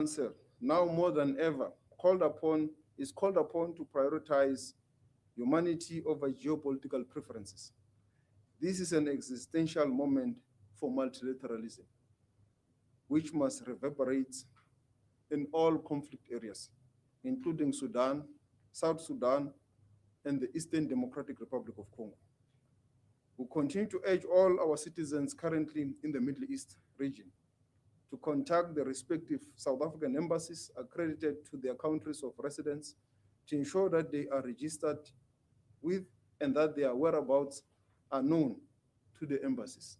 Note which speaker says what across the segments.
Speaker 1: Council, now more than ever, called upon to prioritize humanity over geopolitical preferences. This is an existential moment for multilateralism, which must reverberate in all conflict areas, including Sudan, South Sudan, and the Eastern Democratic Republic of Congo. We continue to urge all our citizens currently in the Middle East region to contact the respective South African embassies accredited to their countries of residence to ensure that they are registered with and that their whereabouts are known to the embassies.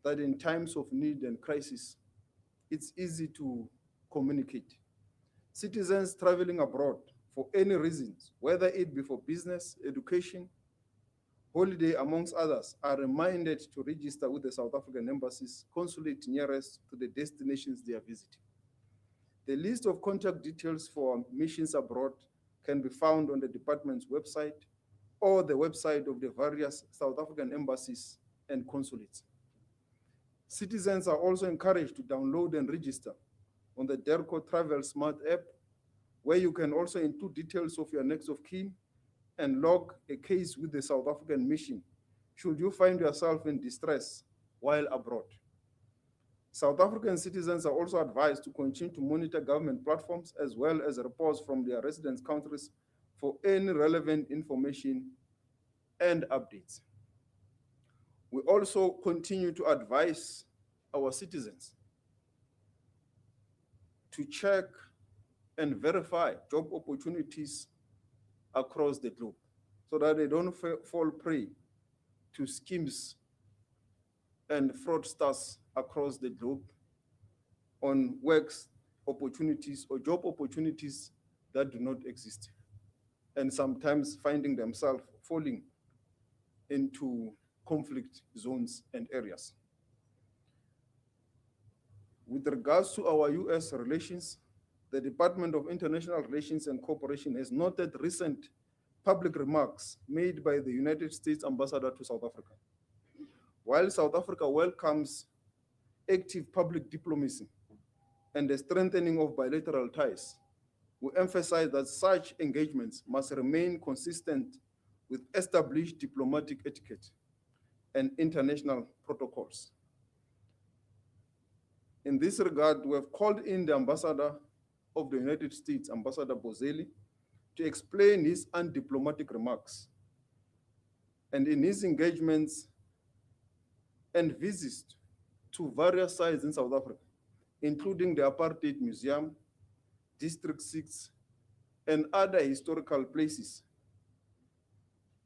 Speaker 1: That in times of need and crisis, it's easy to communicate. Citizens traveling abroad for any reasons, whether it be for business, education, holiday, amongst others, are reminded to register with the South African embassies consulate nearest to the destinations they are visiting. The list of contact details for missions abroad can be found on the department's website or the website of the various South African embassies and consulates. Citizens are also encouraged to download and register on the DERCO Travel Smart app, where you can also input details of your next of kin and log a case with the South African mission should you find yourself in distress while abroad. South African citizens are also advised to continue to monitor government platforms as well as reports from their residence countries for any relevant information and updates. We also continue to advise our citizens to check and verify job opportunities across the globe so that they don't fall prey to schemes and fraudsters across the globe on work opportunities or job opportunities that do not exist, and sometimes finding themselves falling into conflict zones and areas. With regards to our US relations, the Department of International Relations and Cooperation has noted recent public remarks made by the United States ambassador to South Africa. While South Africa welcomes active public diplomacy and the strengthening of bilateral ties, we emphasize that such engagements must remain consistent with established diplomatic etiquette and international protocols. In this regard, we have called in the ambassador of the United States, Ambassador Bozelli, to explain his undiplomatic remarks. And in his engagements and visits to various sites in South Africa, including the Apartheid Museum, District 6, and other historical places.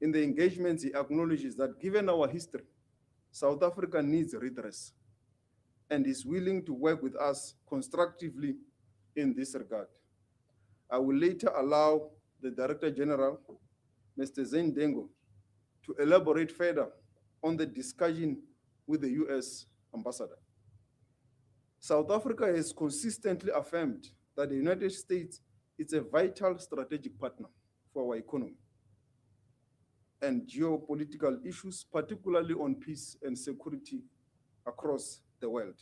Speaker 1: In the engagements, he acknowledges that given our history, South Africa needs redress and is willing to work with us constructively in this regard. I will later allow the Director General, Mr. Zane Dengo, to elaborate further on the discussion with the US ambassador. South Africa has consistently affirmed that the United States is a vital strategic partner for our economy and geopolitical issues, particularly on peace and security across the world.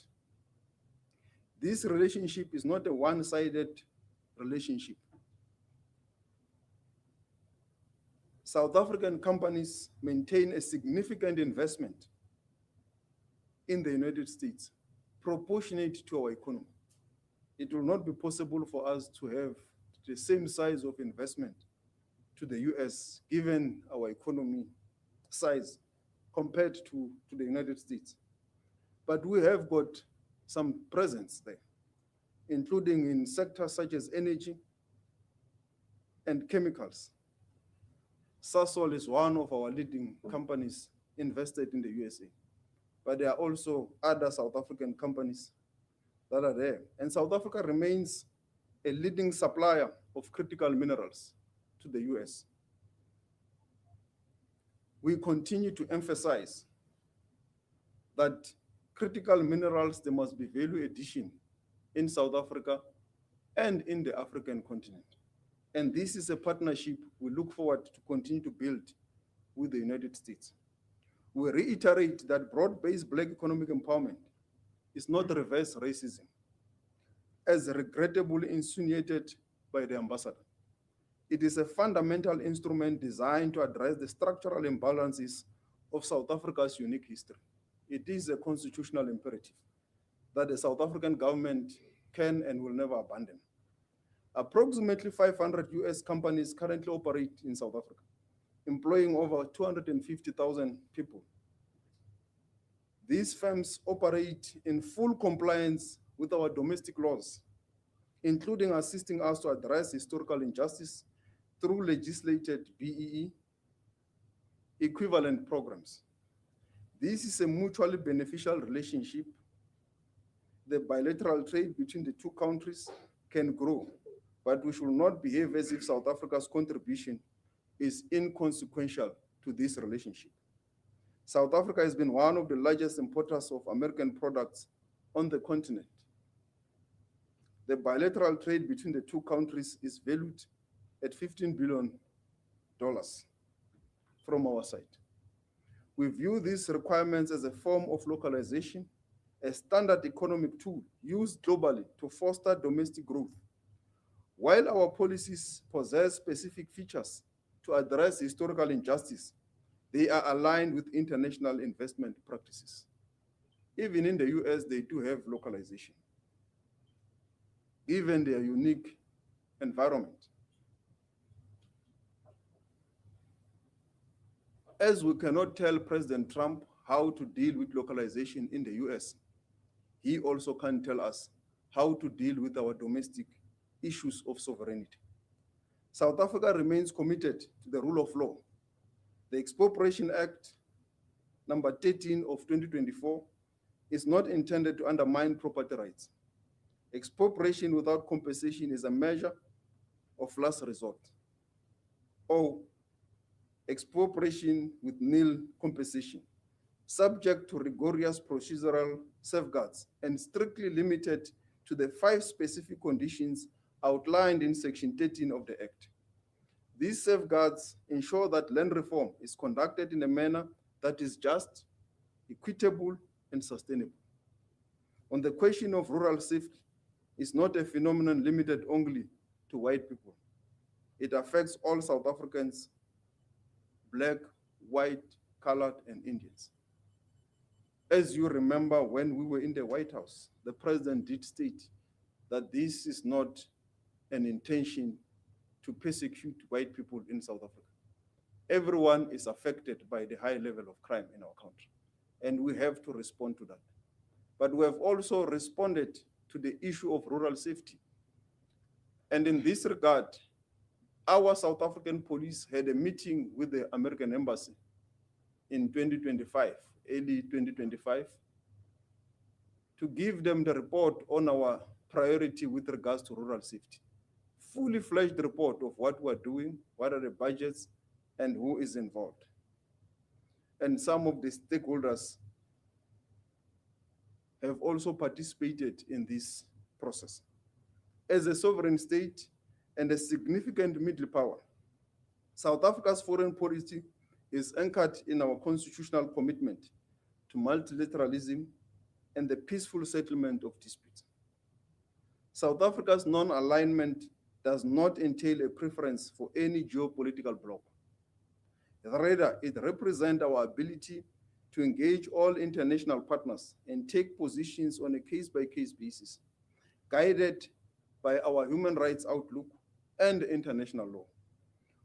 Speaker 1: This relationship is not a one-sided relationship. South African companies maintain a significant investment in the United States, proportionate to our economy. It will not be possible for us to have the same size of investment to the US, given our economy size compared to the United States. But we have got some presence there, including in sectors such as energy and chemicals. Sasol is one of our leading companies invested in the USA, but there are also other South African companies that are there. And South Africa remains a leading supplier of critical minerals to the US. We continue to emphasize that critical minerals, there must be value addition in South Africa and in the African continent. And this is a partnership we look forward to continue to build with the United States. We reiterate that broad-based Black economic empowerment is not reverse racism. as regrettably insinuated by the ambassador. It is a fundamental instrument designed to address the structural imbalances of South Africa's unique history. It is a constitutional imperative that the South African government can and will never abandon. Approximately 500 US companies currently operate in South Africa, employing over 250,000 people. These firms operate in full compliance with our domestic laws, including assisting us to address historical injustice through legislated BEE equivalent programs. This is a mutually beneficial relationship. The bilateral trade between the two countries can grow, but we should not behave as if South Africa's contribution is inconsequential to this relationship. South Africa has been one of the largest importers of American products on the continent. The bilateral trade between the two countries is valued at $15 billion from our side. We view these requirements as a form of localization, a standard economic tool used globally to foster domestic growth. While our policies possess specific features to address historical injustice, they are aligned with international investment practices. Even in the US, they do have localization, given their unique environment. As we cannot tell President Trump how to deal with localization in the US, he also can't tell us how to deal with our domestic issues of sovereignty. South Africa remains committed to the rule of law. The Expropriation Act number 13 of 2024 is not intended to undermine property rights. Expropriation without compensation is a measure of last resort, or expropriation with nil compensation, subject to rigorous procedural safeguards and strictly limited to the 5 specific conditions outlined in Section 13 of the Act. These safeguards ensure that land reform is conducted in a manner that is just, equitable, and sustainable. On the question of rural safety, it's not a phenomenon limited only to white people. It affects all South Africans, black, white, colored, and Indians. As you remember, when we were in the White House, the president did state that this is not an intention to persecute white people in South Africa. Everyone is affected by the high level of crime in our country, and we have to respond to that. But we have also responded to the issue of rural safety. And in this regard, our South African police had a meeting with the American embassy in 2025, early 2025, to give them the report on our priority with regards to rural safety. Fully fledged report of what we're doing, what are the budgets, and who is involved. And some of the stakeholders have also participated in this process. As a sovereign state and a significant middle power, South Africa's foreign policy is anchored in our constitutional commitment to multilateralism and the peaceful settlement of disputes. South Africa's non-alignment does not entail a preference for any geopolitical bloc. Rather, it represents our ability to engage all international partners and take positions on a case-by-case basis, guided by our human rights outlook and international law.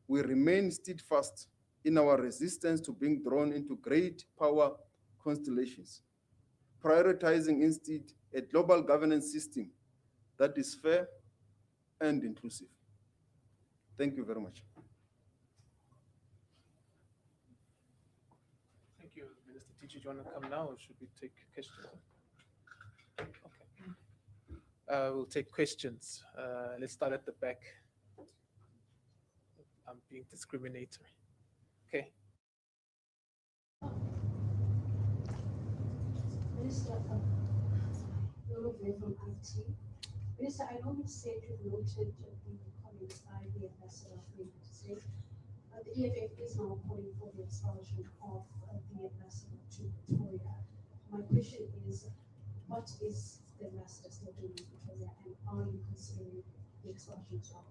Speaker 1: We remain steadfast in our resistance to being drawn into great power constellations, prioritizing instead a global governance system that is fair and inclusive. Thank you very much.
Speaker 2: Thank you, Minister Tichi. Do you want to come now, or should we take questions? Okay. We'll take questions. Let's start at the back. I'm being discriminatory. Okay.
Speaker 3: Minister, Lolo from IT. Minister, I know you said you've noted the comments by the ambassador for United States. The EFF is now calling for the expulsion of the ambassador to Pretoria. My question is, what is the ambassador still doing his patrol there, and are you considering the expulsion as well?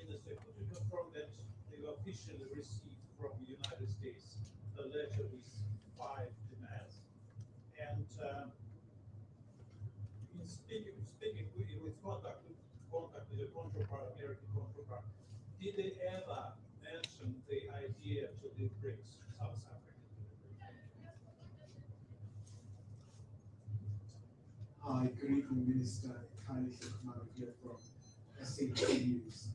Speaker 4: Minister, could you confirm that you officially received from the United States a letter with 5 demands? And in speaking with contact with the counterpart, American counterpart, did they ever mention the idea to the BRICS, South Africa?
Speaker 5: Hi, good evening, Minister. Kindly Shekman here from SAP News.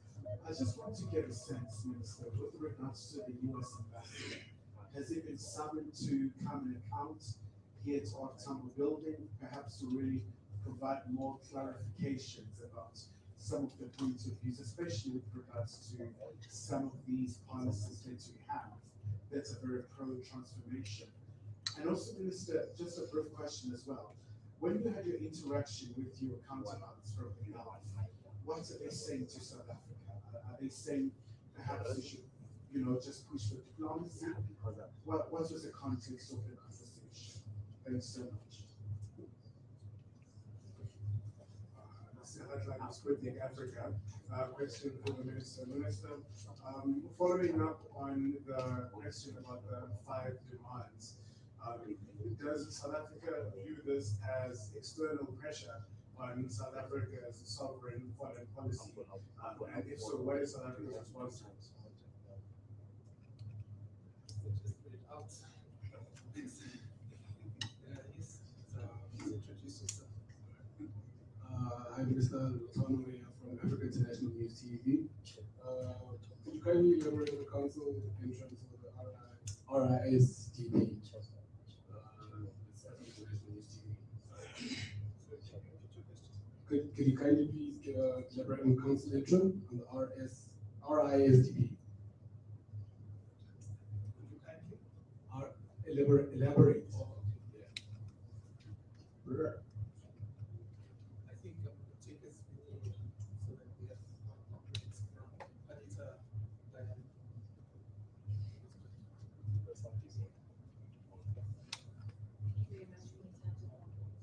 Speaker 5: I just want to get a sense, Minister, with regards to the U.S. ambassador. Has he been summoned to come and account here at our Tambo building, perhaps to really provide more clarifications about some of the points of views, especially with regards to some of these policies that we have that's a very pro-transformation? And also, Minister, just a brief question as well. When you had your interaction with your counterparts from the Gulf, what are they saying to South Africa? Are they saying perhaps we should, just push for diplomacy? What was the context of the conversation? Thanks so much.
Speaker 6: I'd like to speak Africa. Question for the Minister. Minister, following up on the question about the 5 demands, does South Africa view this as external pressure on South Africa's sovereign foreign policy? And if so, what is South Africa's response to it?
Speaker 7: Hi, Minister Lamola from Africa International News TV. Could you kindly elaborate on the council in terms of the RISDP? It's Africa International News TV. Could you kindly please elaborate on the council interim on the RISDP? Elaborate.
Speaker 2: I think I'm going to take us so that we have Anita, Diane.
Speaker 8: Thank you very much for your time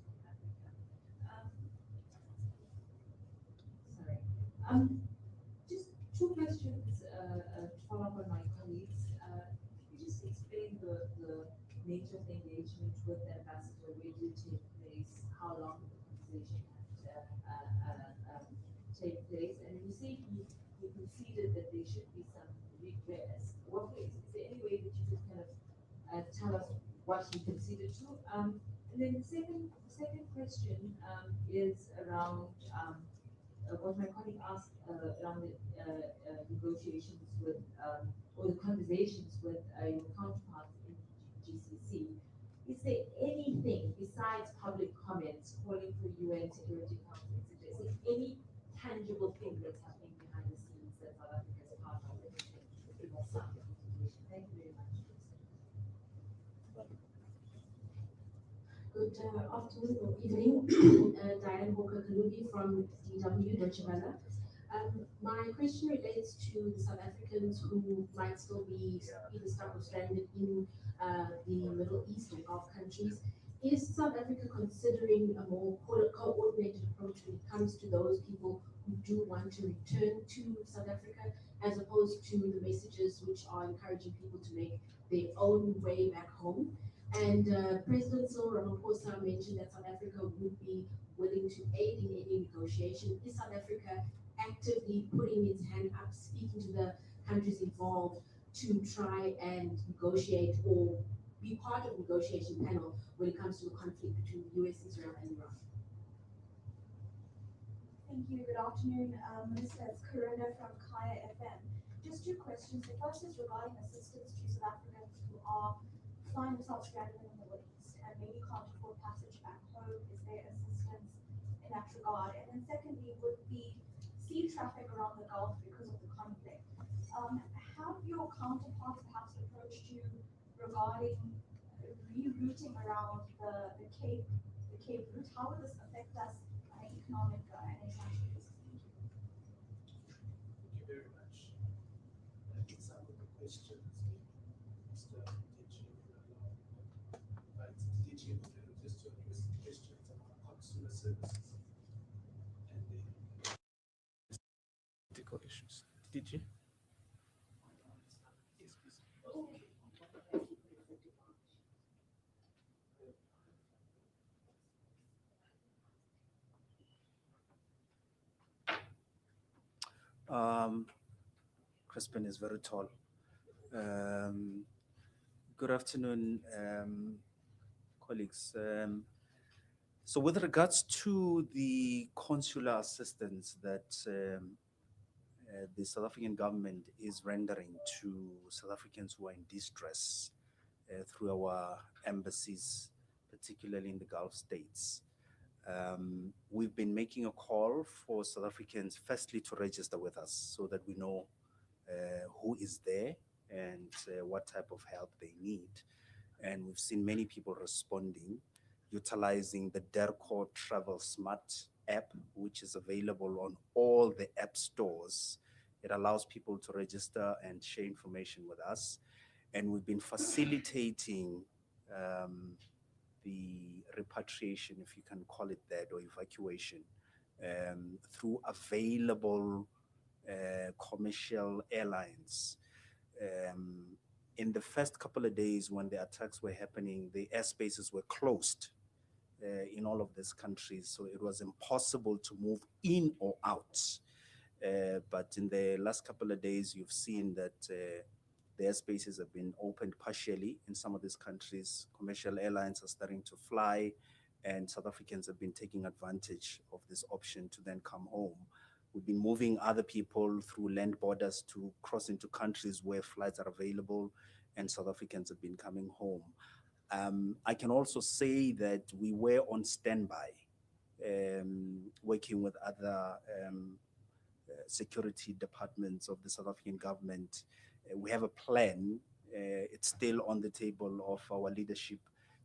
Speaker 8: to Africa. Just 2 questions to follow up on my colleagues. Could you just explain the nature of the engagement with the ambassador? Where did it take place? How long did the conversation take place? And you say he conceded that there should be some redress. Is there any way that you could kind of tell us what he conceded to? And then the second question is around what my colleague asked around the negotiations with or the conversations with your counterparts in GCC. Is there anything besides public comments calling for UN Security Council, etc.? Is there any tangible thing that's happening behind the scenes that South Africa is part of in the South? Thank you very much.
Speaker 3: Good afternoon or evening. Diane Walker-Kalubi from DW Deutsche Welle. My question relates to the South Africans who might still be either stuck or stranded in the Middle East or Gulf countries. Is South Africa considering a more coordinated approach when it comes to those people who do want to return to South Africa, as opposed to the messages which are encouraging people to make their own way back home? And President Cyril Ramaphosa mentioned that South Africa would be willing to aid in any negotiation. Is South Africa actively putting its hand up, speaking to the countries involved to try and negotiate or be part of the negotiation panel when it comes to the conflict between the US, Israel, and Iran?
Speaker 9: Thank you. Good afternoon, Minister. It's Corona from Kaya FM. Just 2 questions. The first is regarding assistance to South Africans who are flying themselves stranded in the Middle East and maybe can't afford passage back home. Is there assistance in that regard? And then secondly, would the sea traffic around the Gulf because of the conflict, have your counterparts perhaps approached you regarding rerouting around the Cape route? How will this affect us on an economic and a financial basis?
Speaker 2: Thank you very
Speaker 7: questions. Mr. DG would allow, but DG would just to address questions about consular services and then
Speaker 2: Political issues. Did you?
Speaker 7: yes, please.
Speaker 10: Crispin is very tall. Good afternoon, colleagues. So with regards to the consular assistance that the South African government is rendering to South Africans who are in distress through our embassies, particularly in the Gulf states, we've been making a call for South Africans firstly to register with us so that we know who is there and what type of help they need. And we've seen many people responding, utilizing the DERCO Travel Smart app, which is available on all the app stores. It allows people to register and share information with us. And we've been facilitating the repatriation, if you can call it that, or evacuation, through available commercial airlines. In the first couple of days when the attacks were happening, the airspaces were closed in all of these countries, so it was impossible to move in or out. But in the last couple of days, you've seen that the airspaces have been opened partially in some of these countries. Commercial airlines are starting to fly, and South Africans have been taking advantage of this option to then come home. We've been moving other people through land borders to cross into countries where flights are available, and South Africans have been coming home. I can also say that we were on standby, working with other security departments of the South African government. We have a plan. It's still on the table of our leadership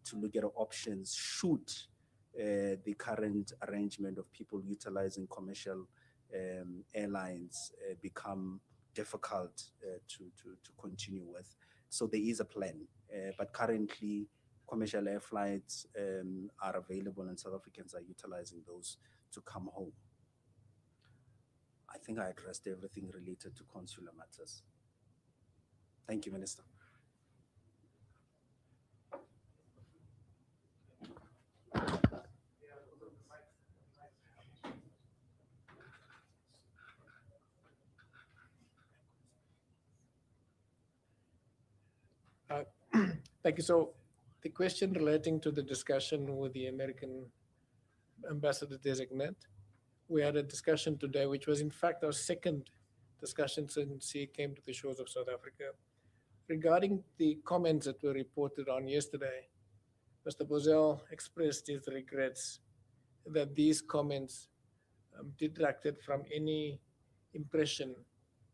Speaker 10: to look at options should the current arrangement of people utilizing commercial airlines become difficult to continue with. So there is a plan, but currently commercial air flights are available and South Africans are utilizing those to come home. I think I addressed everything related to consular matters. Thank you, Minister.
Speaker 2: Thank you. So the question relating to the discussion with the American ambassador designate, we had a discussion today, which was in fact our second discussion since he came to the shores of South Africa. Regarding the comments that were reported on yesterday, Mr. Bozel expressed his regrets that these comments detracted from any impression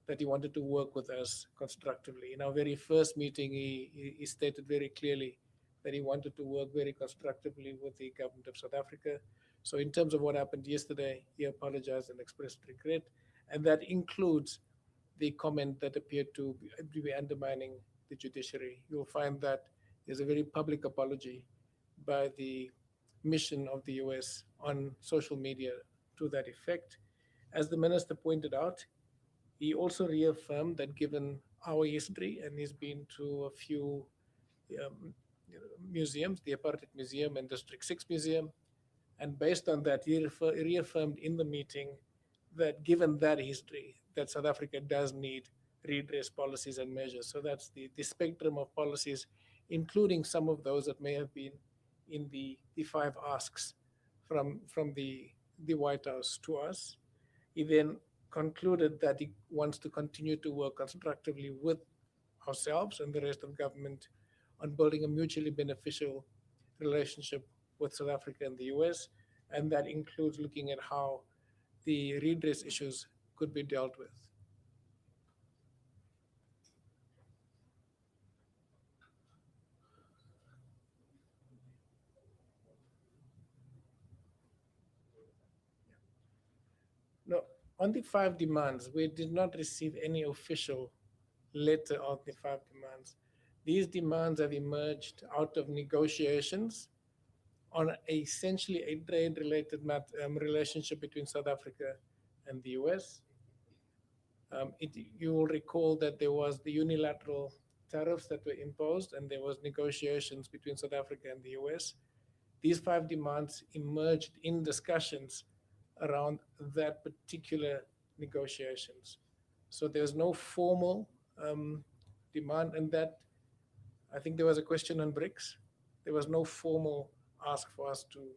Speaker 2: that he wanted to work with us constructively. In our very first meeting, he stated very clearly that he wanted to work very constructively with the government of South Africa. So in terms of what happened yesterday, he apologized and expressed regret. And that includes the comment that appeared to be undermining the judiciary. You'll find that there's a very public apology by the mission of the US on social media to that effect. As the minister pointed out, he also reaffirmed that given our history, and he's been to a few museums, the Apartheid Museum and District 6 Museum, and based on that, he reaffirmed in the meeting that given that history, that South Africa does need redress policies and measures. So that's the spectrum of policies, including some of those that may have been in the 5 asks from the White House to us. He then concluded that he wants to continue to work constructively with ourselves and the rest of government on building a mutually beneficial relationship with South Africa and the US, and that includes looking at how the redress issues could be dealt with. No, on the 5 demands, we did not receive any official letter out the five demands. These demands have emerged out of negotiations on essentially a trade-related relationship between South Africa and the US. You will recall that there was the unilateral tariffs that were imposed, and there was negotiations between South Africa and the US. These five demands emerged in discussions around that particular negotiations. So there's no formal demand, and that I think there was a question on BRICS. There was no formal ask for us to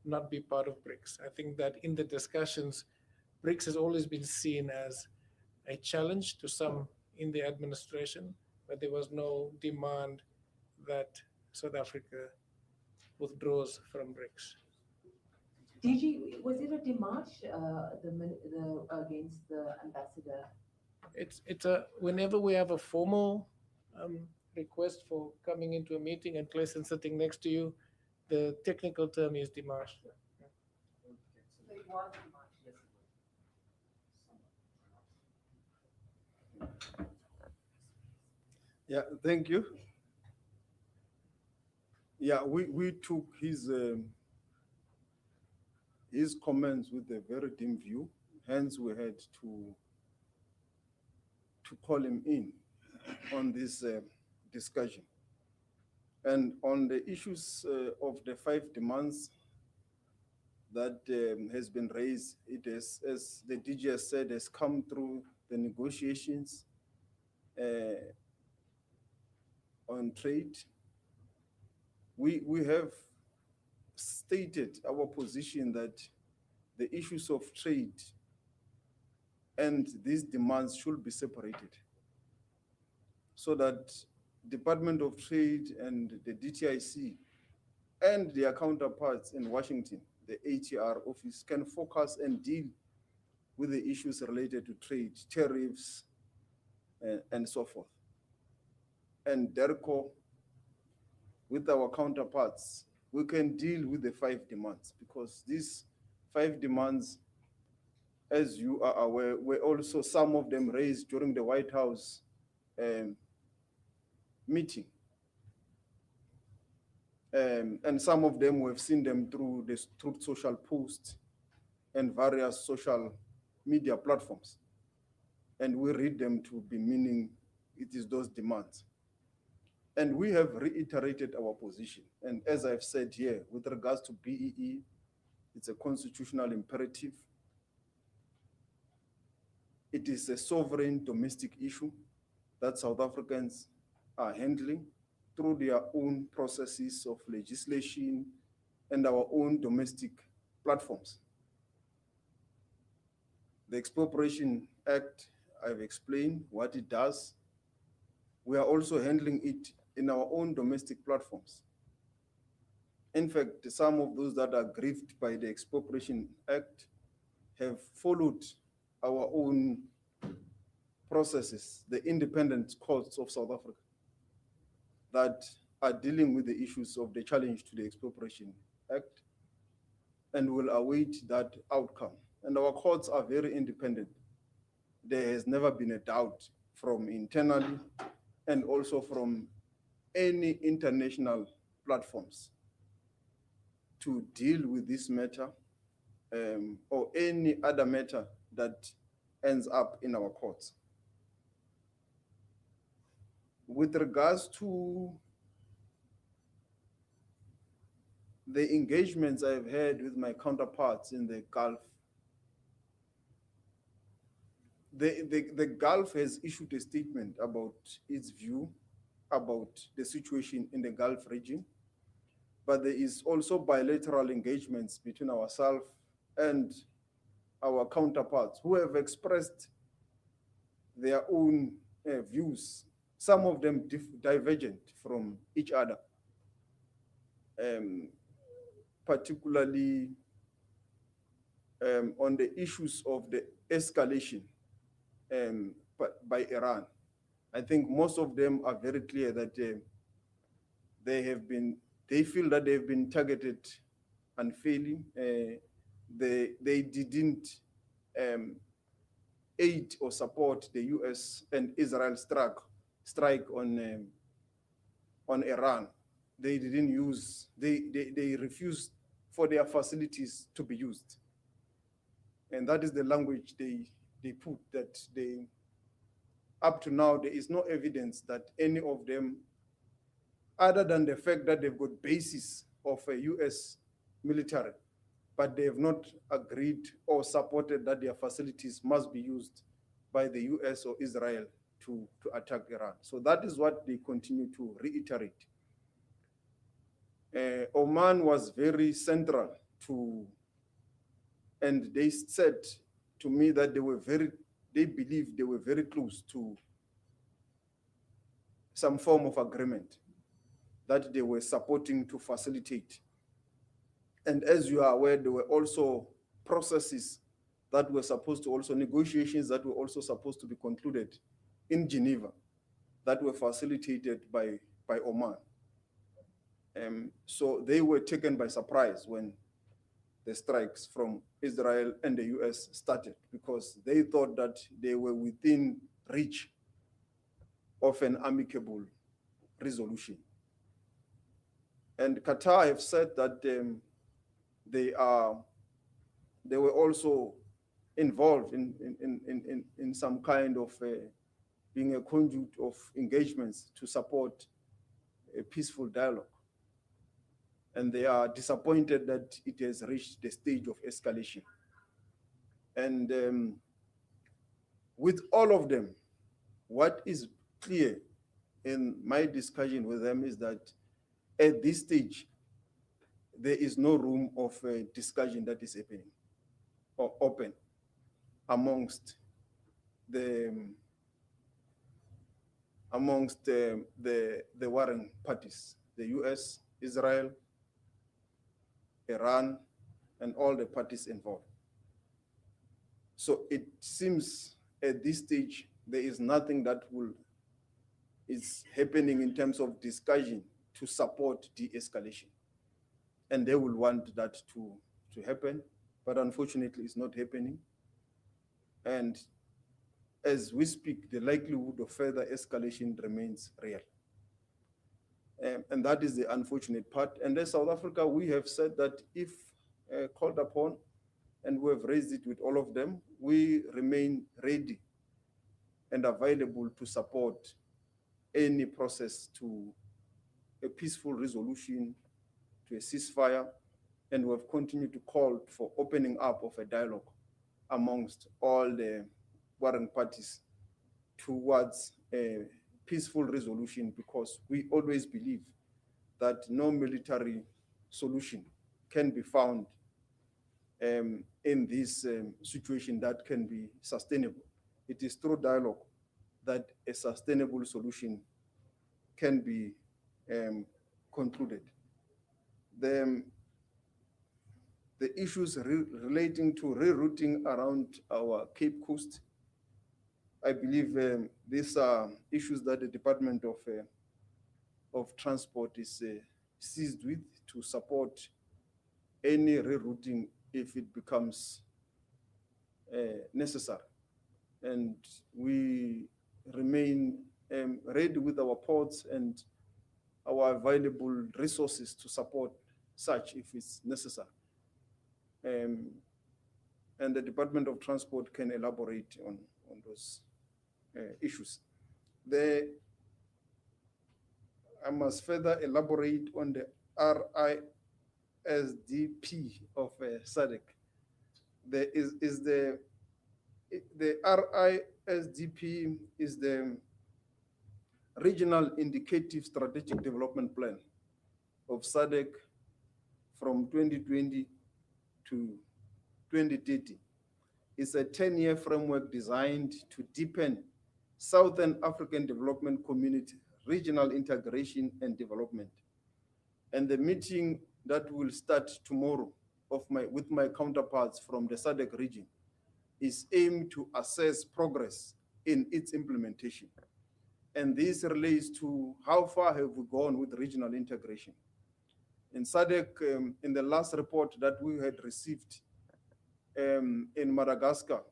Speaker 2: not be part of BRICS. I think that in the discussions, BRICS has always been seen as a challenge to some in the administration, but there was no demand that South Africa withdraws from BRICS.
Speaker 8: Was it a demarche, against the ambassador?
Speaker 2: It's a whenever we have a formal request for coming into a meeting and Clayton sitting next to you, the technical term is demarche.
Speaker 8: So it was a demarche, yes.
Speaker 1: Yeah, thank you. Yeah, we took his comments with a very dim view. Hence, we had to call him in on this discussion. And on the issues of the five demands that has been raised, it has, as the DG has said, has come through the negotiations on trade. We have stated our position that the issues of trade and these demands should be separated so that Department of Trade and the DTIC and their counterparts in Washington, the ATR office, can focus and deal with the issues related to trade, tariffs, and so forth. And DERCO, with our counterparts, we can deal with the five demands, because these five demands, as you are aware, were also some of them raised during the White House meeting. And some of them we've seen them through the Truth Social posts and various social media platforms. And we read them to be meaning it is those demands. And we have reiterated our position. And as I've said here, with regards to BEE, it's a constitutional imperative. It is a sovereign domestic issue that South Africans are handling through their own processes of legislation and our own domestic platforms. The Expropriation Act, I've explained what it does. We are also handling it in our own domestic platforms. In fact, some of those that are grieved by the Expropriation Act have followed our own processes, the independent courts of South Africa, that are dealing with the issues of the challenge to the Expropriation Act, and will await that outcome. And our courts are very independent. There has never been a doubt from internally and also from any international platforms to deal with this matter or any other matter that ends up in our courts. With regards to the engagements I've had with my counterparts in the Gulf, the Gulf has issued a statement about its view about the situation in the Gulf region, but there is also bilateral engagements between ourselves and our counterparts who have expressed their own views, some of them divergent from each other, particularly on the issues of the escalation by Iran. I think most of them are very clear that they feel that they've been targeted unfairly. They didn't aid or support the US and Israel strike on Iran. They didn't use, they refused for their facilities to be used. And that is the language they put, that they, up to now, there is no evidence that any of them, other than the fact that they've got bases of a US military, but they have not agreed or supported that their facilities must be used by the US or Israel to attack Iran. So that is what they continue to reiterate. Oman was very central to, and they said to me that they believed they were very close to some form of agreement that they were supporting to facilitate. And as you are aware, there were also processes that were supposed to also, negotiations that were also supposed to be concluded in Geneva that were facilitated by Oman. So they were taken by surprise when the strikes from Israel and the US started, because they thought that they were within reach of an amicable resolution. And Qatar have said that they were also involved in some kind of being a conduit of engagements to support a peaceful dialogue. And they are disappointed that it has reached the stage of escalation. And with all of them, what is clear in my discussion with them is that at this stage, there is no room of discussion that is happening or open amongst the warring parties, the US, Israel, Iran, and all the parties involved. So it seems at this stage, there is nothing that is happening in terms of discussion to support de-escalation. And they will want that to happen, but unfortunately it's not happening. And as we speak, the likelihood of further escalation remains real. And that is the unfortunate part. And as South Africa, we have said that if called upon, and we have raised it with all of them, we remain ready and available to support any process to a peaceful resolution, to a ceasefire, and we have continued to call for opening up of a dialogue amongst all the warring parties towards a peaceful resolution, because we always believe that no military solution can be found in this situation that can be sustainable. It is through dialogue that a sustainable solution can be concluded. The issues relating to rerouting around our Cape Coast, I believe these are issues that the Department of Transport is seized with to support any rerouting if it becomes necessary. And we remain ready with our ports and our available resources to support such if it's necessary. And the Department of Transport can elaborate on those issues. I must further elaborate on the RISDP of SADC. The RISDP is the Regional Indicative Strategic Development Plan of SADC from 2020 to 2030. It's a 10-year framework designed to deepen Southern African Development Community regional integration and development. And the meeting that will start tomorrow with my counterparts from the SADC region is aimed to assess progress in its implementation. And this relates to how far have we gone with regional integration. In SADC, in the last report that we had received in Madagascar,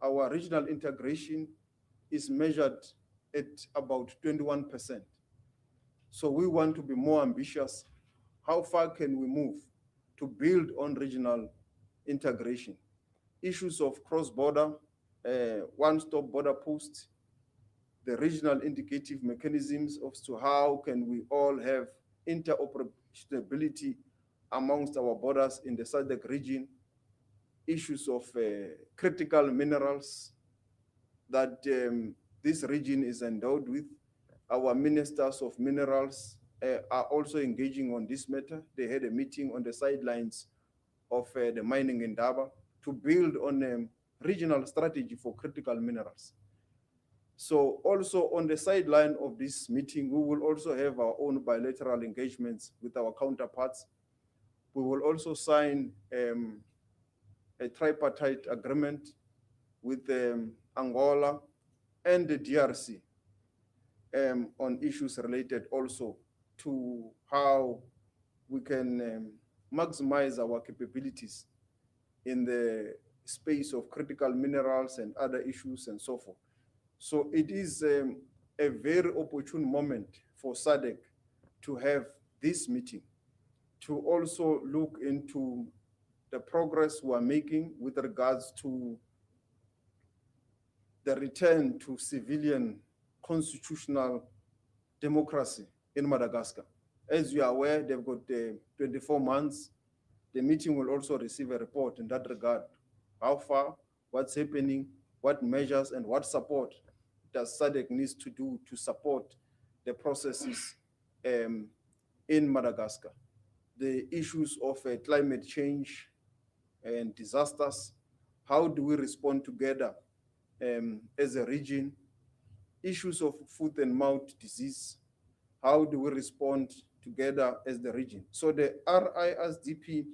Speaker 1: our regional integration is measured at about 21%. So we want to be more ambitious. How far can we move to build on regional integration? Issues of cross-border, one-stop border posts, the regional indicative mechanisms as to how can we all have interoperability amongst our borders in the SADC region, issues of critical minerals that this region is endowed with. Our ministers of minerals are also engaging on this matter. They had a meeting on the sidelines of the mining in Daba to build on a regional strategy for critical minerals. So also on the sideline of this meeting, we will also have our own bilateral engagements with our counterparts. We will also sign a tripartite agreement with Angola and the DRC on issues related also to how we can maximize our capabilities in the space of critical minerals and other issues and so forth. So it is a very opportune moment for SADC to have this meeting, to also look into the progress we are making with regards to the return to civilian constitutional democracy in Madagascar. As you are aware, they've got 24 months. The meeting will also receive a report in that regard. How far, what's happening, what measures and what support does SADC needs to do to support the processes in Madagascar. The issues of climate change and disasters, how do we respond together as a region? Issues of foot and mouth disease, how do we respond together as the region? So the RISDP,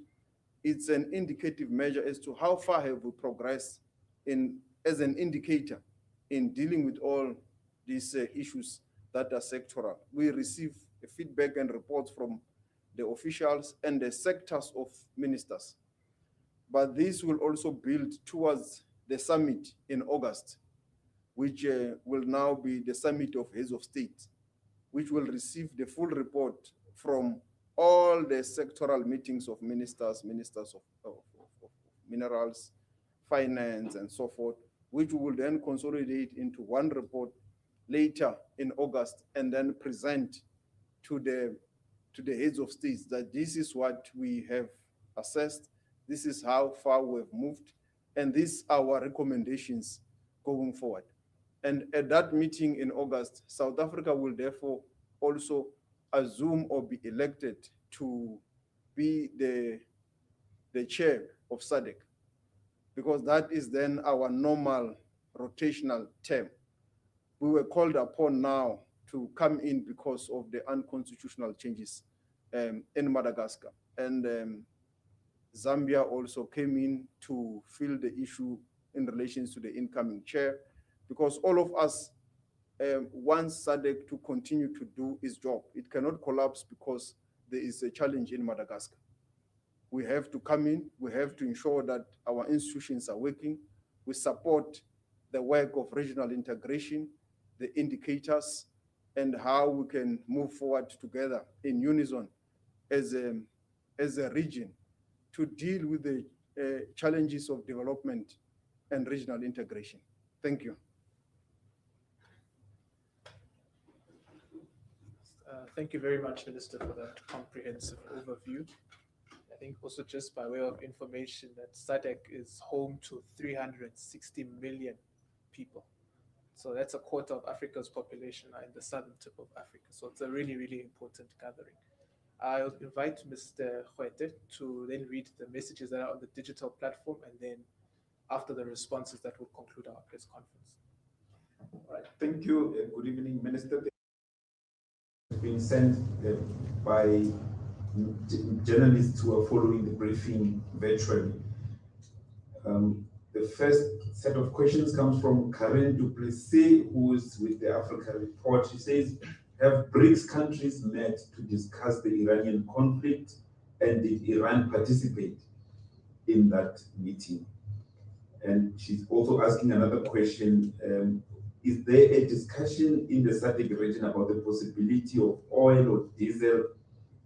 Speaker 1: it's an indicative measure as to how far have we progressed in as an indicator in dealing with all these issues that are sectoral. We receive feedback and reports from the officials and the sectors of ministers. But this will also build towards the summit in August, which will now be the summit of heads of state, which will receive the full report from all the sectoral meetings of ministers of minerals, finance, and so forth, which we will then consolidate into one report later in August and then present to the heads of states that this is what we have assessed, this is how far we've moved, and these are our recommendations going forward. And at that meeting in August, South Africa will therefore also assume or be elected to be the chair of SADC, because that is then our normal rotational term. We were called upon now to come in because of the unconstitutional changes in Madagascar. And Zambia also came in to fill the issue in relation to the incoming chair, because all of us want SADC to continue to do its job. It cannot collapse because there is a challenge in Madagascar. We have to come in, we have to ensure that our institutions are working. We support the work of regional integration, the indicators, and how we can move forward together in unison as a region to deal with the challenges of development and regional integration. Thank you.
Speaker 2: Thank you very much, Minister, for that comprehensive overview. I think also just by way of information that SADC is home to 360 million people. So that's a quarter of Africa's population are in the southern tip of Africa. So it's a really, really important gathering. I'll invite Mr. Huete to then read the messages that are on the digital platform, and then after the responses that will conclude our press conference.
Speaker 11: All right, thank you. Good evening, Minister. Being sent by journalists who are following the briefing virtually. The first set of questions comes from Karen Duplessis, who is with the Africa Report. She says, have BRICS countries met to discuss the Iranian conflict, and did Iran participate in that meeting? And she's also asking another question. Is there a discussion in the SADC region about the possibility of oil or diesel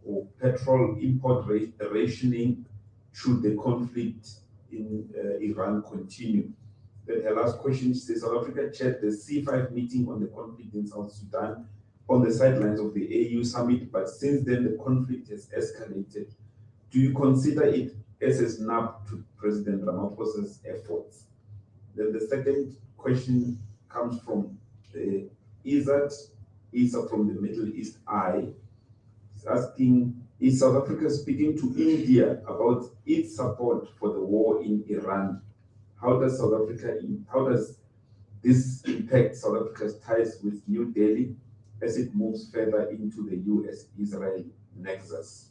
Speaker 11: or petrol import rationing should the conflict in Iran continue? Then her last question, she says, South Africa chaired the C5 meeting on the conflict in South Sudan on the sidelines of the AU summit, but since then the conflict has escalated. Do you consider it as a snap to President Ramaphosa's efforts? Then the second question comes from Isa from the Middle East Eye. He's asking, is South Africa speaking to India about its support for the war in Iran? How does this impact South Africa's ties with New Delhi as it moves further into the US-Israel nexus?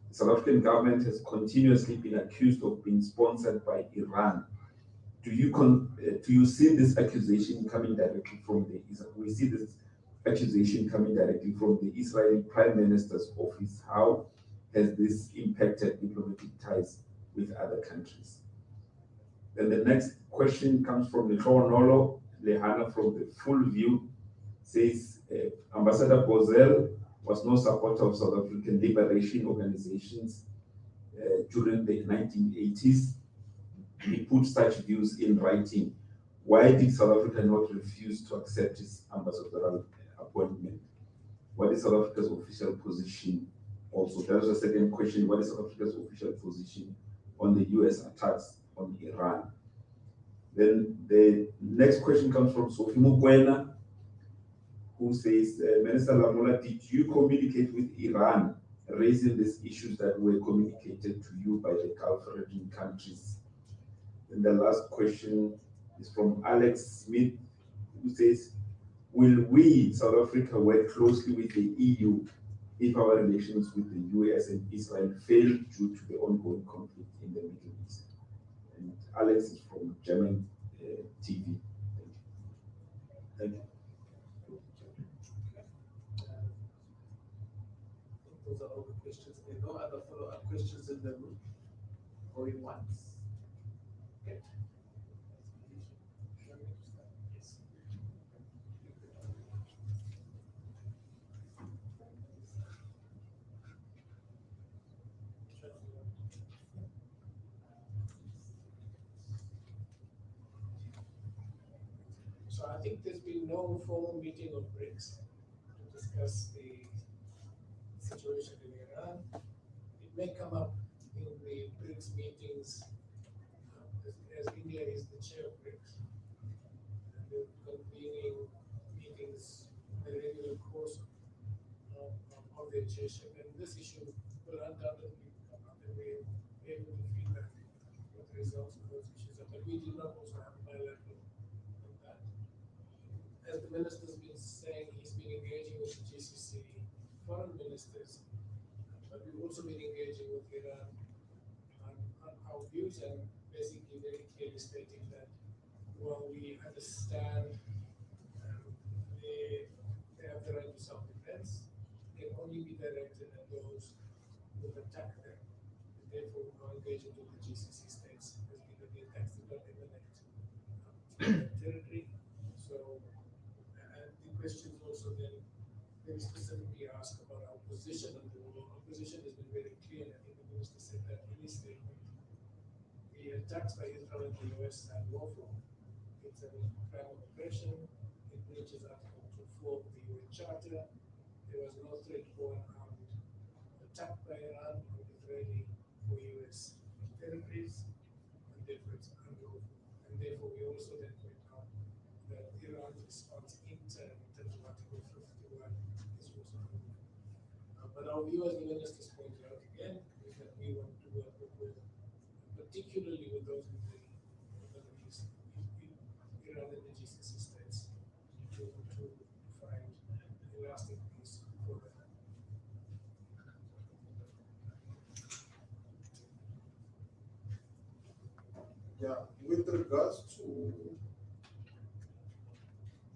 Speaker 11: The South African government has continuously been accused of being sponsored by Iran. Do you see this accusation coming directly from the Israeli Prime Minister's office? How has this impacted diplomatic ties with other countries? Then the next question comes from Nolo Lehana from the Full View, says Ambassador Bozel was no supporter of South African liberation organizations during the 1980s. He put such views in writing. Why did South Africa not refuse to accept his ambassadorial appointment? What is South Africa's official position? Also, that was the second question. What is South Africa's official position on the US attacks on Iran? Then the next question comes from Sophie Mukwena, who says, Minister Lamola, did you communicate with Iran raising these issues that were communicated to you by the Gulf region countries? And the last question is from Alex Smith, who says, will we, South Africa, work closely with the EU if our relations with the US and Israel fail due to the ongoing conflict in the Middle East? And Alex is from German TV. Thank you.
Speaker 2: Those are all the questions. There are no other follow-up questions in the room. Going once. Okay. Yes. So I think there's been no formal meeting of BRICS to discuss the situation in Iran. It may come up in the BRICS meetings as India is the chair of BRICS. And they're convening meetings in the regular course of their chairship. And this issue will undoubtedly come up and we're able to feedback what the results of those issues are. But we do not also have bilateral on that. As the minister's been saying, he's been engaging with the GCC foreign ministers, but we've also been engaging with Iran on our views and basically very clearly stating that while we understand they have the right to self-defense, it can only be directed at those who attack them. And therefore, our engagement with the GCC states has been that the attacks do not emanate territory. So, and the questions also then very specifically ask about our position on the war. Our position has been very clear, and I think the minister said that in his statement. The attacks by Israel and the US are lawful. It's a crime of aggression. It breaches Article 2.4 of the UN Charter. There was no threat or armed attack by Iran on Israeli or US territories, and therefore it's unlawful. And therefore, we also then point out that Iran's response in terms of Article 51 is also unlawful. But our view, as the ministers pointed out again, is that we want to work with, particularly with those in the Middle East, Iran and the GCC states, to find a lasting peace for them.
Speaker 1: Yeah, with regards to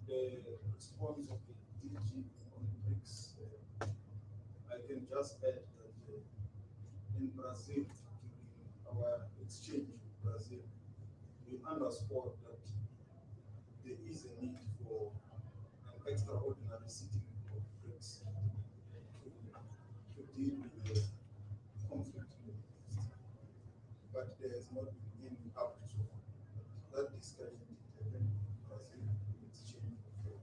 Speaker 1: the response of the DG on BRICS, I can just add that in Brazil, our exchange with Brazil, we underscored that there is a need for an extraordinary sitting of BRICS to deal with the conflict in the Middle East. But there has not been any up to so far. That discussion did happen as an exchange of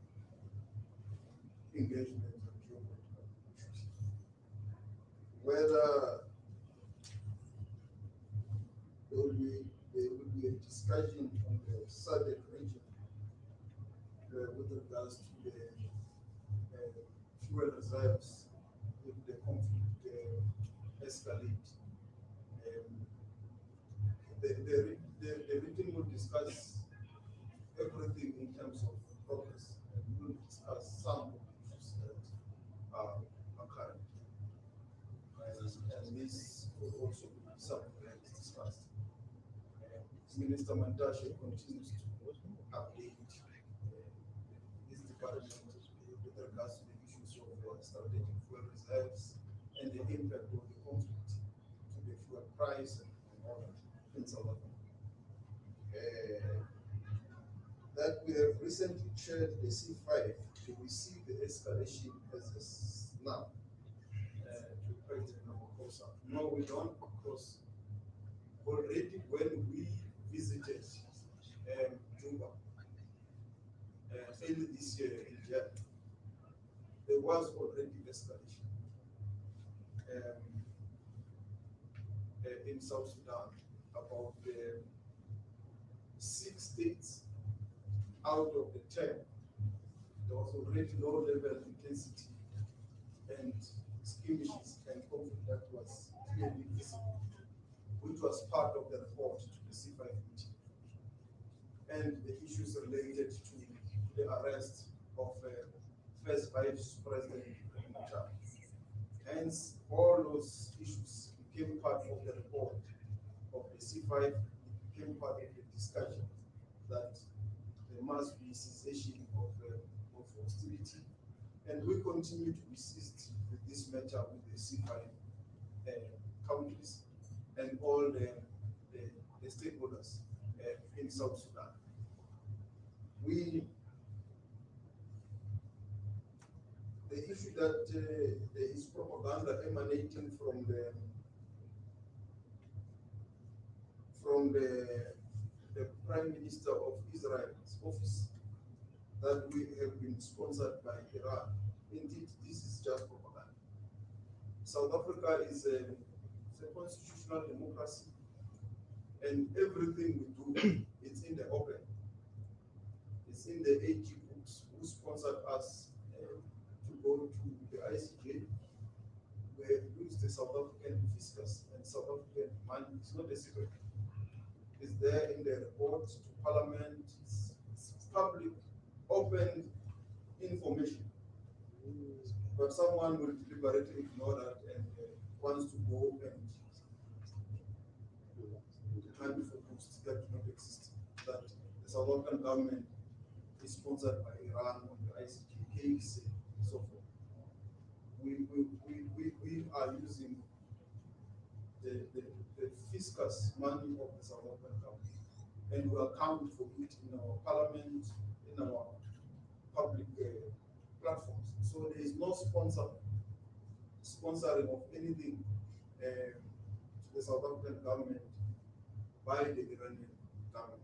Speaker 1: engagement on geopolitical issues. Whether there will be a discussion on the SADC region with regards to the fuel reserves if the conflict escalate. The meeting will discuss everything in terms of progress, and we will discuss some of the issues that are current. And this will also be something that is discussed. Minister Mantashe continues to update his department with regards to the issues of strategic fuel reserves and the impact of the conflict to the fuel price and all that in South Africa. That we have recently chaired the C5, we see the escalation as a snap to President Ramaphosa. No, we don't, because already when we visited Juba early this year in January, there was already escalation in South Sudan about 6 states out of the 10. There was already low level intensity and skirmishes and conflict that was clearly visible, which was part of the report to the C5 meeting, and the issues related to the arrest of first Vice President Lamola. Hence, all those issues became part of the report of the C5, became part of the discussion that there must be cessation of hostility, and we continue to persist with this matter with the C5 countries and all the stakeholders in South Sudan. The issue that there is propaganda emanating from the Prime Minister of Israel's office that we have been sponsored by Iran. Indeed, this is just propaganda. South Africa is a constitutional democracy, and everything we do, it's in the open. It's in the AG books who sponsored us to go to the ICJ. We have used the South African fiscus and South African money. It's not a secret. It's there in the report to Parliament. It's public, open information. But someone will deliberately ignore that and wants to go and hand for posts that do not exist. That the South African government is sponsored by Iran on the ICJ case and so forth. We are using the fiscus money of the South African government, and we account for it in our parliament, in our public platforms. So there is no sponsoring of anything to the South African government by the Iranian government.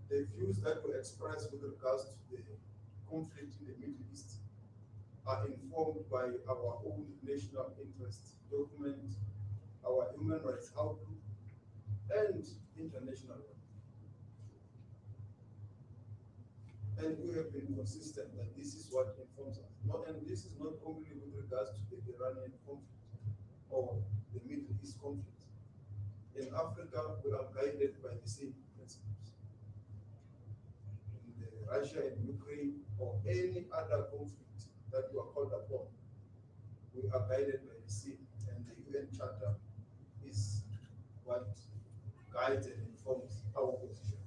Speaker 1: The views that were expressed with regards to the conflict in the Middle East are informed by our own national interest document, our human rights outlook, and international law. And we have been consistent that this is what informs us. And this is not only with regards to the Iranian conflict or the Middle East conflict. In Africa, we are guided by the same principles. In the Russia and Ukraine or any other conflict that we are called upon, we are guided by the same, and the UN Charter is what guides and informs our position.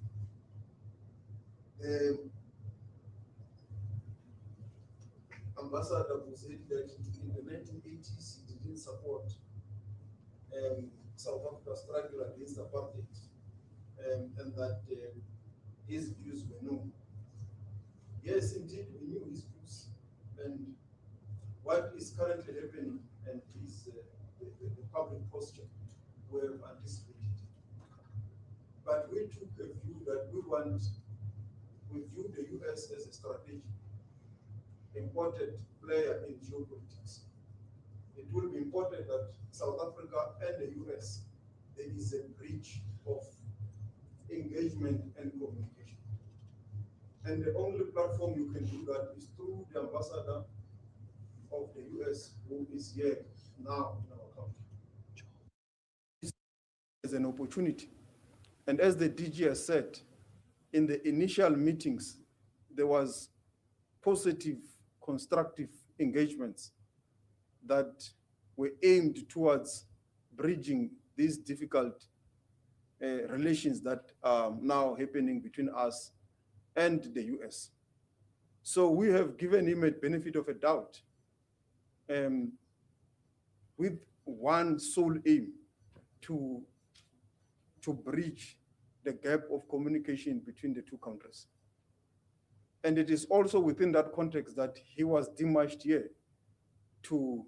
Speaker 1: Ambassador who said that in the 1980s he didn't support South Africa's struggle against apartheid. and that his views were known. Yes, indeed, we knew his views, and what is currently happening and his the public posture were anticipated. But we took a view that we view the US as a strategic, important player in geopolitics. It will be important that South Africa and the US, there is a bridge of engagement and communication. And the only platform you can do that is through the ambassador of the US, who is here now in our country. As an opportunity. And as the DG has said, in the initial meetings, there was positive, constructive engagements that were aimed towards bridging these difficult relations that are now happening between us and the US. So we have given him a benefit of a doubt with one sole aim to bridge the gap of communication between the two countries. And it is also within that context that he was demarched here to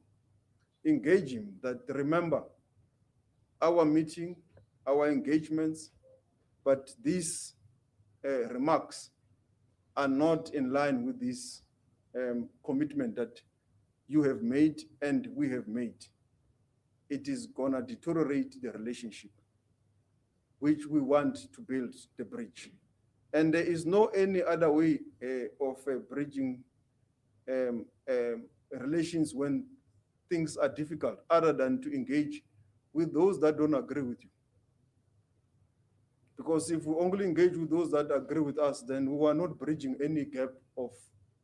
Speaker 1: engage him that remember our meeting, our engagements, but these remarks are not in line with this commitment that you have made and we have made. It is gonna deteriorate the relationship, which we want to build the bridge. And there is no any other way of bridging relations when things are difficult other than to engage with those that don't agree with you. Because if we only engage with those that agree with us, then we are not bridging any gap of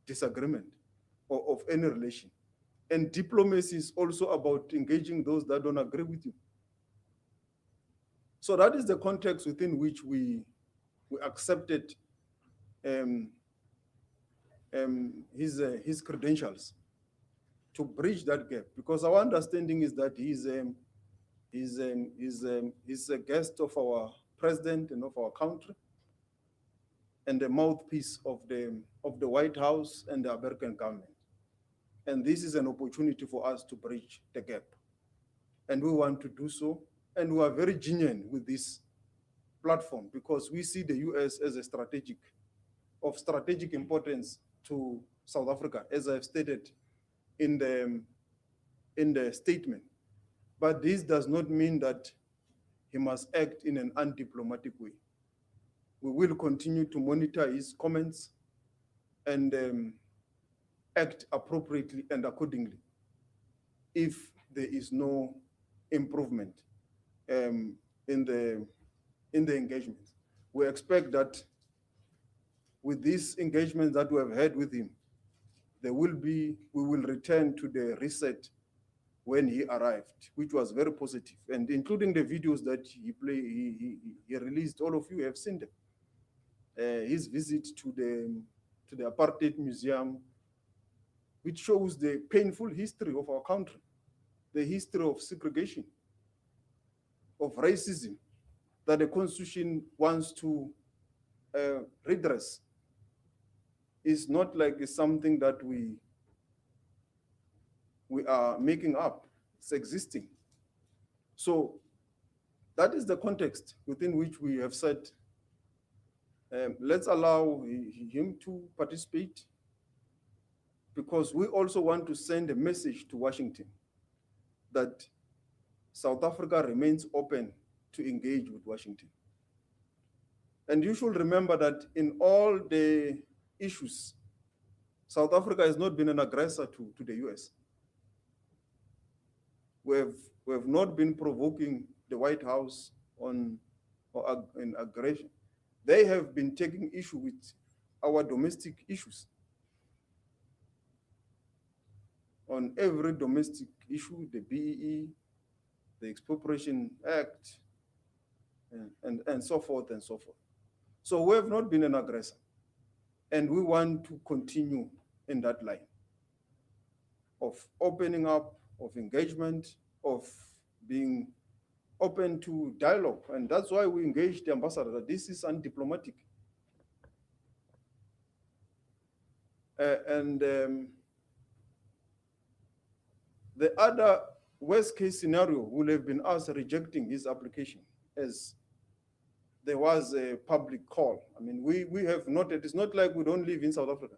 Speaker 1: disagreement or of any relation. And diplomacy is also about engaging those that don't agree with you. So that is the context within which we accepted his credentials to bridge that gap, because our understanding is that he's a guest of our president and of our country, and the mouthpiece of the White House and the American government. And this is an opportunity for us to bridge the gap. And we want to do so. And we are very genuine with this platform because we see the US as a of strategic importance to South Africa, as I've stated in the statement. But this does not mean that he must act in an undiplomatic way. We will continue to monitor his comments and act appropriately and accordingly if there is no improvement in the engagement. We expect that with this engagement that we have had with him, we will return to the reset when he arrived, which was very positive, and including the videos that he released. All of you have seen them. His visit to the Apartheid Museum, which shows the painful history of our country, the history of segregation, of racism, that the Constitution wants to redress. Is not like it's something that we are making up. It's existing. So that is the context within which we have said, let's allow him to participate, because we also want to send a message to Washington that South Africa remains open to engage with Washington. And you should remember that in all the issues, South Africa has not been an aggressor to the US. We have not been provoking the White House in aggression. They have been taking issue with our domestic issues. On every domestic issue, the BEE, the Expropriation Act, and so forth and so forth. So we have not been an aggressor. And we want to continue in that line of opening up, of engagement, of being open to dialogue. And that's why we engaged the ambassador that this is undiplomatic. And the other worst case scenario would have been us rejecting his application, as there was a public call. I mean, we have noted, it's not like we don't live in South Africa.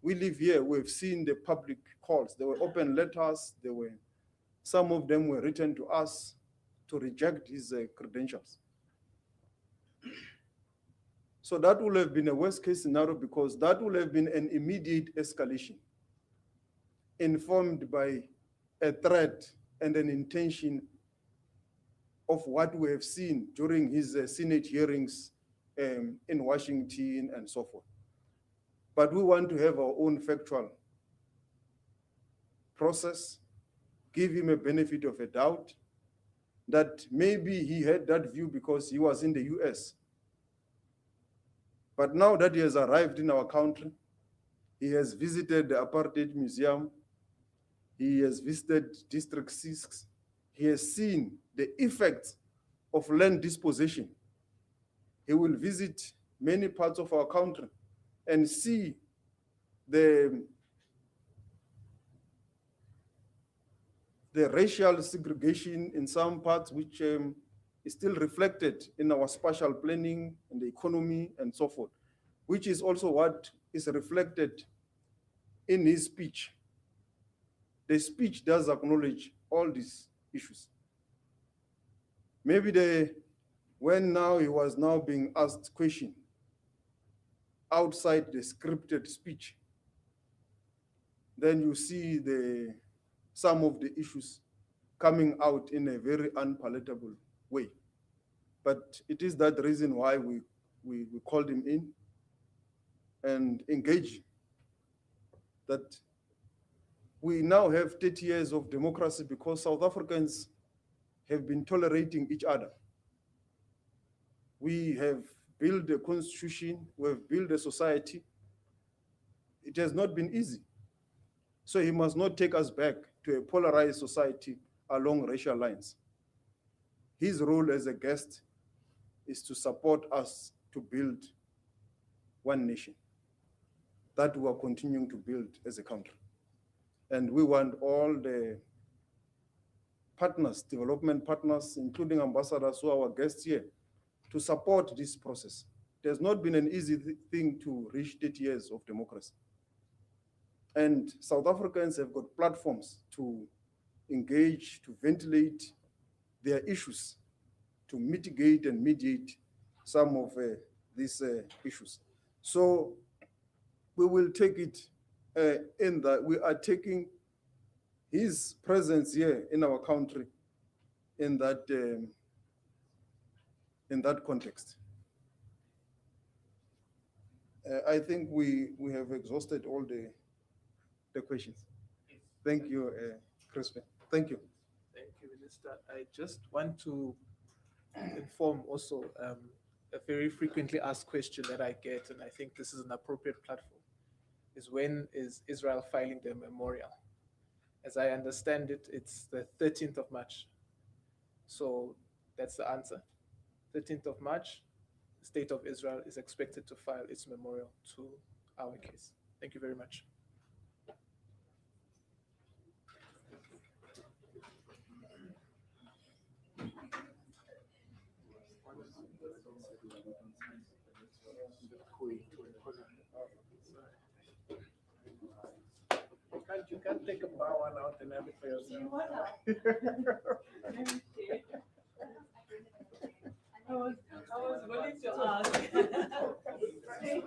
Speaker 1: We live here, we've seen the public calls. There were open letters, some of them were written to us to reject his credentials. So that would have been a worst case scenario, because that would have been an immediate escalation informed by a threat and an intention of what we have seen during his Senate hearings in Washington and so forth. But we want to have our own factual process, give him a benefit of a doubt, that maybe he had that view because he was in the US. But now that he has arrived in our country, he has visited the Apartheid Museum, he has visited District 6, he has seen the effects of land dispossession. He will visit many parts of our country and see the racial segregation in some parts, which is still reflected in our spatial planning and the economy and so forth, which is also what is reflected in his speech. The speech does acknowledge all these issues. Maybe when now he was now being asked question outside the scripted speech, then you see some of the issues coming out in a very unpalatable way. But it is that reason why we called him in and engaged that we now have 30 years of democracy because South Africans have been tolerating each other. We have built a constitution, we have built a society. It has not been easy. So he must not take us back to a polarized society along racial lines. His role as a guest is to support us to build one nation that we are continuing to build as a country. And we want all the partners, development partners, including ambassadors who are our guests here, to support this process. It has not been an easy thing to reach 30 years of democracy. And South Africans have got platforms to engage, to ventilate their issues, to mitigate and mediate some of these issues. So we will take it in that we are taking his presence here in our country in that context. I think we have exhausted all the questions. Thank you, Crispin. Thank you.
Speaker 2: Thank you, Minister. I just want to inform also a very frequently asked question that I get, and I think this is an appropriate platform, is when is Israel filing their memorial? As I understand it, it's the 13th of March. So that's the answer. 13th of March, the State of Israel is expected to file its memorial to our case. Thank you very much. You can't take a bow one out and have it for yourself.
Speaker 8: I was willing to ask. Straight.